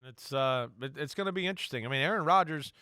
It's going to be interesting. I mean, Aaron Rodgers,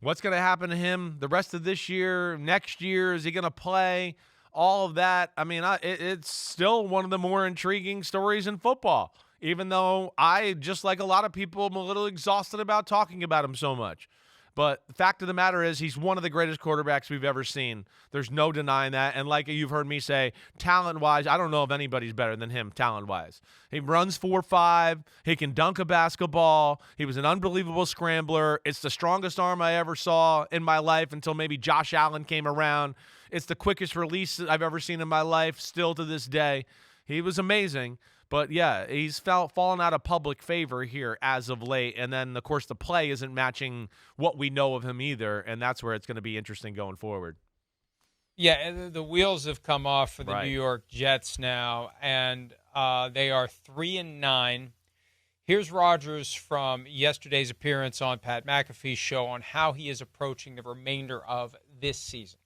what's going to happen to him the rest of this year, next year? Is he going to play? All of that. I mean, it's still one of the more intriguing stories in football, even though I, just like a lot of people, am a little exhausted about talking about him so much. But the fact of the matter is he's one of the greatest quarterbacks we've ever seen. There's no denying that. And like you've heard me say, talent-wise, I don't know if anybody's better than him talent-wise. He runs 4.5. He can dunk a basketball. He was an unbelievable scrambler. It's the strongest arm I ever saw in my life until maybe Josh Allen came around. It's the quickest release I've ever seen in my life, still to this day. He was amazing. But, yeah, he's fallen out of public favor here as of late. And then, of course, the play isn't matching what we know of him either, and that's where it's going to be interesting going forward. Yeah, the wheels have come off for the New York Jets now, and they are 3-9. Here's Rodgers from yesterday's appearance on Pat McAfee's show on how he is approaching the remainder of this season.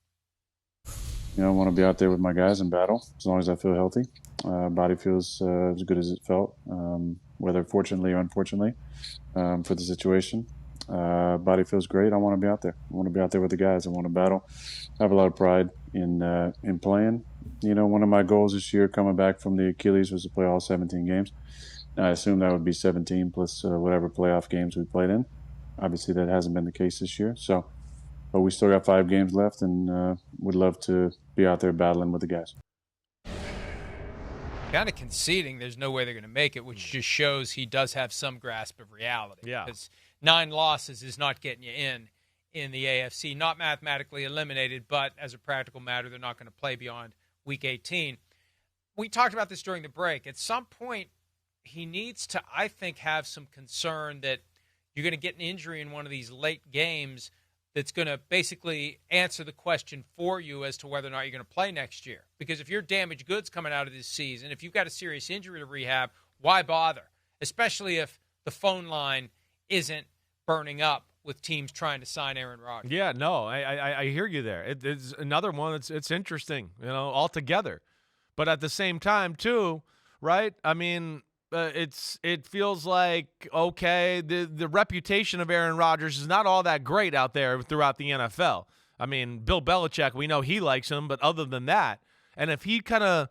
I want to be out there with my guys and battle as long as I feel healthy. Body feels as good as it felt, whether fortunately or unfortunately for the situation. Body feels great. I want to be out there. I want to be out there with the guys. I want to battle. I have a lot of pride in playing. One of my goals this year coming back from the Achilles was to play all 17 games. I assume that would be 17 plus whatever playoff games we played in. Obviously, that hasn't been the case this year. But we still got 5 games left, and would love to be out there battling with the guys. Kind of conceding there's no way they're going to make it, which just shows he does have some grasp of reality. Yeah. Because 9 losses is not getting you in the AFC. Not mathematically eliminated, but as a practical matter, they're not going to play beyond Week 18. We talked about this during the break. At some point, he needs to, I think, have some concern that you're going to get an injury in one of these late games that's going to basically answer the question for you as to whether or not you're going to play next year. Because if you're damaged goods coming out of this season, if you've got a serious injury to rehab, why bother? Especially if the phone line isn't burning up with teams trying to sign Aaron Rodgers. Yeah, no, I hear you there. It's another one it's interesting, altogether. But at the same time, too, right? I mean, it feels like, okay, the reputation of Aaron Rodgers is not all that great out there throughout the NFL. I mean, Bill Belichick, we know he likes him, but other than that, and if he kind of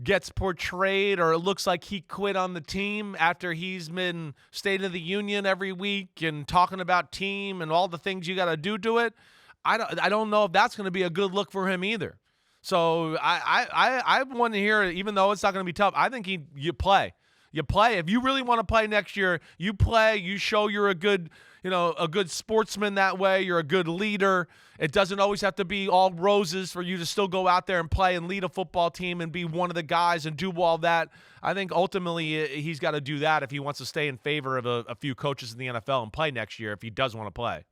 gets portrayed or it looks like he quit on the team after he's been State of the Union every week and talking about team and all the things you got to do to it, I don't know if that's going to be a good look for him either. So I want to hear, even though it's not going to be tough, I think you play. You play. If you really want to play next year, you play. You show you're a good sportsman that way. You're a good leader. It doesn't always have to be all roses for you to still go out there and play and lead a football team and be one of the guys and do all that. I think ultimately he's got to do that if he wants to stay in favor of a few coaches in the NFL and play next year if he does want to play.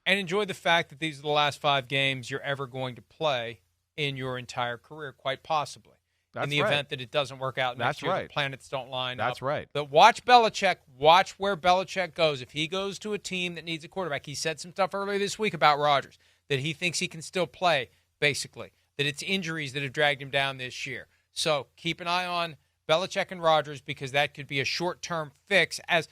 And enjoy the fact that these are the last 5 games you're ever going to play in your entire career, quite possibly. That's in the right. event that it doesn't work out next year, right. The planets don't line up. That's right. But watch Belichick. Watch where Belichick goes. If he goes to a team that needs a quarterback, he said some stuff earlier this week about Rodgers, that he thinks he can still play, basically, that it's injuries that have dragged him down this year. So keep an eye on Belichick and Rodgers because that could be a short-term fix. As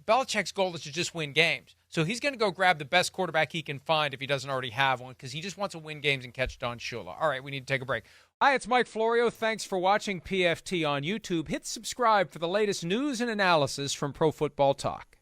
Belichick's goal is to just win games. So he's going to go grab the best quarterback he can find if he doesn't already have one because he just wants to win games and catch Don Shula. All right, we need to take a break. Hi, it's Mike Florio. Thanks for watching PFT on YouTube. Hit subscribe for the latest news and analysis from Pro Football Talk.